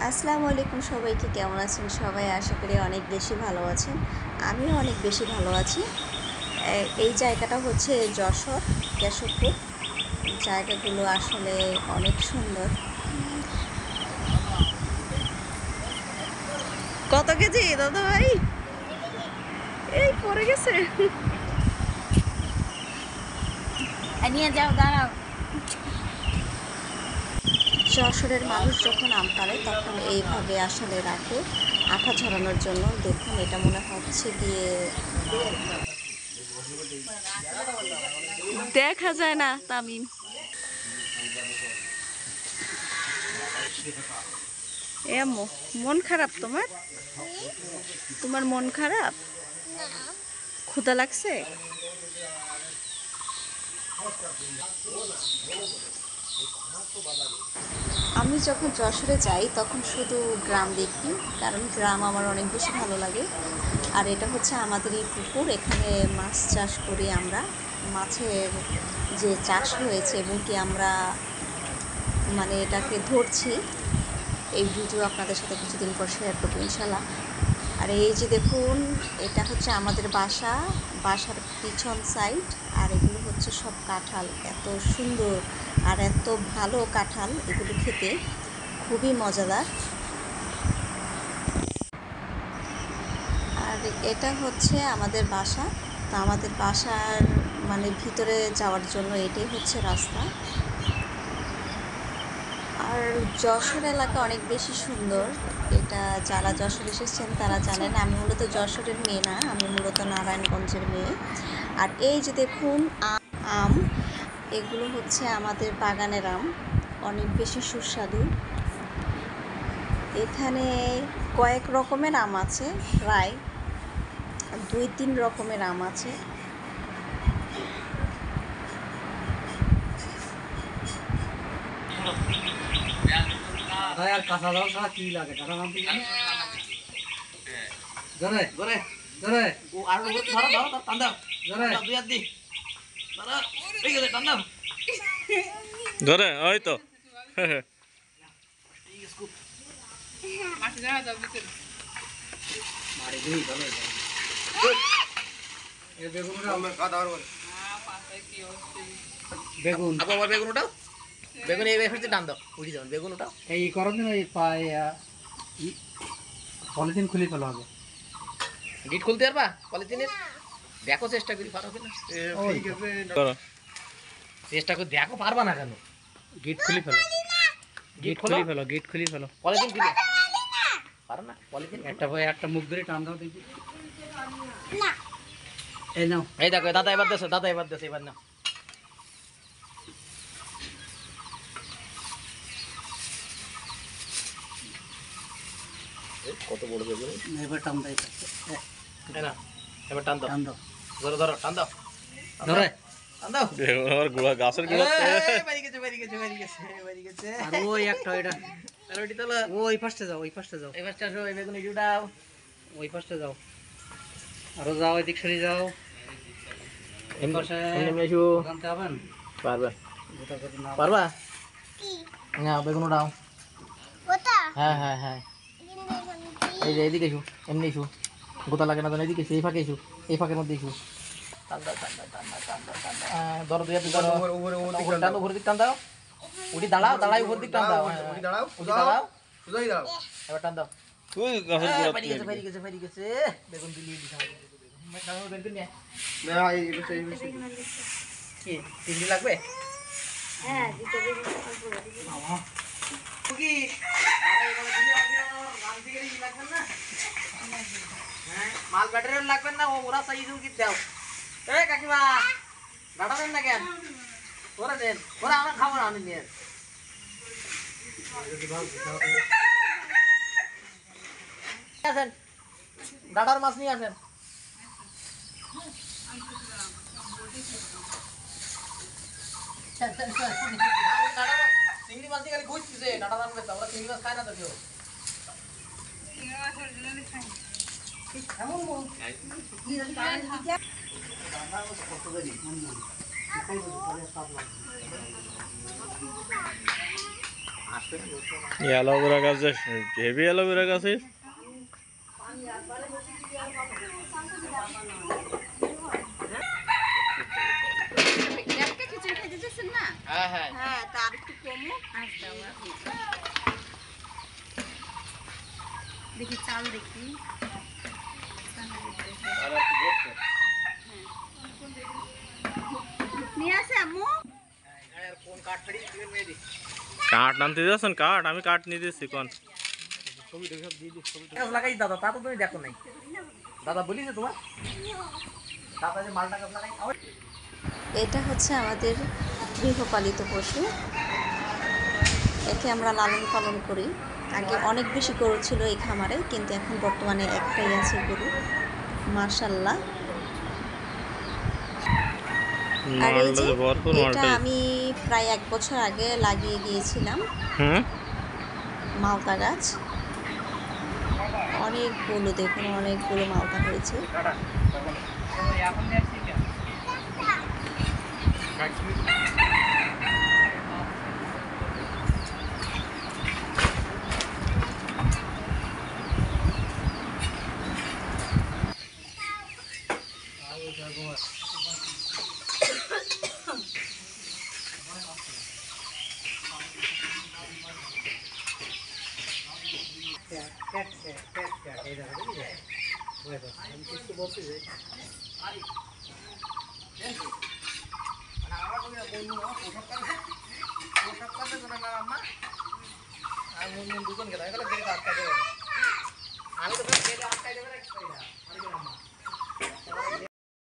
আসসালামু আলাইকুম, সবাইকে কেমন আছেন সবাই? আশা করি অনেক বেশি ভালো আছেন। আমিও অনেক বেশি ভালো আছি। এই জায়গাটা হচ্ছে যশোর কেশবপুর। জায়গাগুলো আসলে অনেক সুন্দর। কত কেজি দাদা ভাই? এই পড়ে গেছে। নিয়ে যাও, দাঁড়াও। যশোরের মানুষ যখন আম পাড়ে তখন এইভাবে আসলে রাখে আঠা ঝরানোর জন্য। দেখুন, এটা মনে হচ্ছে গিয়ে দেখা যায় না তামিম। এমো মন খারাপ তোমার? তোমার মন খারাপ? ক্ষুধা লাগছে? আমি যখন যশোরে যাই তখন শুধু গ্রাম দেখি, কারণ গ্রাম আমার অনেক বেশি ভালো লাগে। আর এটা হচ্ছে আমাদের এই পুকুর, এখানে মাছ চাষ করি আমরা। মাছের যে চাষ হয়েছে এবং কি আমরা মানে এটাকে ধরছি, এই ভিডিও আপনাদের সাথে কিছুদিন পর শেয়ার করবো ইনশাল্লাহ। আর এই যে দেখুন, এটা হচ্ছে আমাদের বাসার পিছন সাইড। আর এগুলো হচ্ছে সব কাঁঠাল, এত সুন্দর আর এত ভালো কাঁঠাল, এগুলো খেতে খুবই মজাদার। আর এটা হচ্ছে আমাদের বাসা। তো আমাদের বাসার মানে ভিতরে যাওয়ার জন্য এটাই হচ্ছে রাস্তা। আর যশোর এলাকা অনেক বেশি সুন্দর। এটা যারা যশোর এসেছেন তারা জানেন। আমি মূলত যশোরের মেয়ে না, আমি মূলত নারায়ণগঞ্জের মেয়ে। আর এই যে দেখুন আম, এগুলো হচ্ছে আমাদের বাগানের আম, অনেক বেশি সুস্বাদু। এখানে কয়েক রকমের আম আছে, প্রায় 2-3 রকমের আম আছে। আর কাঁচা জল ছাড়া কি লাগে কাঁচা নাম জানে জরে জরে জরে ও আর ধরো ধরো ধরো টান দাও জরে দুই হাত দি ধরো এই গেছে টান দাও ধরে ওই তো এই স্কুপ মাটি ধরা দাও ভিতরে মারি দিই ভালো এই বেগুনটা আমরা খাওয়া দাওয়ার বলে পাতায় কি হচ্ছে বেগুন আবার বেগুন উঠাও বেগুন এই হচ্ছে টান দাও উঠি যাবেন বেগুন উঠাও এই করো দিন ওই পায়ে পলিথিন খুলে ফেলা হবে গিট খুলতে পারবা পলিথিনের দেখো চেষ্টা করি পারো কিনা চেষ্টা করে দেখো পারবা না কেন গিট খুলে ফেলো গিট খুলে ফেলো গিট খুলে ফেলো পলিথিন খুলে পারো না পলিথিন একটা মুখ ধরে টান দাও দেখি না এই নাও এই দেখো দাদা এবার দেছো এবার নাও কত বড় বেগুন এবার টান দাও না এবার টান দাও ধরো ধরো টান দাও ধরে টান দাও আর গুড়া গাছের গুড়া বাড়ি গেছে আর ওই একটা এটা আর ওইটা তোলা ওই পাশে যাও এই পাশে আসো এই বেগুন এই উঠাও ওই পাশে যাও আরো যাও এদিক সরে যাও এই পাশে নেমে এসো জানতে হবেন পারবা কি না বেগুন উঠাও ওটা হ্যাঁ এই যে এদিকে এসো এমনি এসো গোটা লাগে না তো এদিকে এসো এই ফাঁকে এসো এই ফাঁকের মধ্যে এসো টান্দা ধরো দুই হাত ধরো উপরে টানো উপরের দিক টান দাও উঠি দাঁড়াও উপর দিক টান দাও উঠি দাঁড়াও সোজাই দাও এবার টান দাও তুই গাছের গুড়া পারি গেছে বেগুন দিলি দিছা বেগুন নিয়ে না এই কি তিনটি লাগবে হ্যাঁ দিতে বেগুন বাবা কি আরে এবারে দিলে গান থেকে লাগবে না হ্যাঁ মাল ব্যাটারি লাগবে না ওরা সাইজ কি দাও এ কাকিমা ডাটা দেন না কেন ওরা দেন ওরা আমরা খাবো না আমি নিয়ে আসেন ডাটার মাছ নিয়ে আসেন চিংড়ি মাছ দিয়ে খালি খুঁজতেছে ডাটা দাম করতে ওরা চিংড়ি মাছ খায় না তো কেউ অ্যালোভেরা গাছ হেভি অ্যালোভেরা গাছে খিচুড়ি খেতে চাচ্ছেন না? হ্যাঁ হ্যাঁ হ্যাঁ, তার একটু কমুক। দেখি চাল দেখি। নিয়ে আসে আম্মু। কোন কাঠ ফেড়ি দিবেন মেয়ে কাঠ আনতে যাচ্ছেন কাঠ আমি কাঠ নিয়ে দিচ্ছি কোন গাছ লাগাই দাদা, তা তো তুমি দেখো নাই। দাদা বলিছে তোমার দাদা যে মালটা গাছ লাগাই। এটা হচ্ছে আমাদের গৃহপালিত পশু। একে আমরা লালন পালন করি। আগে অনেক বেশি গরু ছিল এই খামারে, কিন্তু এখন বর্তমানে একটাই আছে গরু, মাশাআল্লাহ। আর এই যে এটা আমি প্রায় 1 বছর আগে লাগিয়ে গিয়েছিলাম মালতা গাছ। অনেকগুলো, দেখুন অনেকগুলো মালতা হয়েছে। দুজন গেলাম আমি তো আটকাই দেবে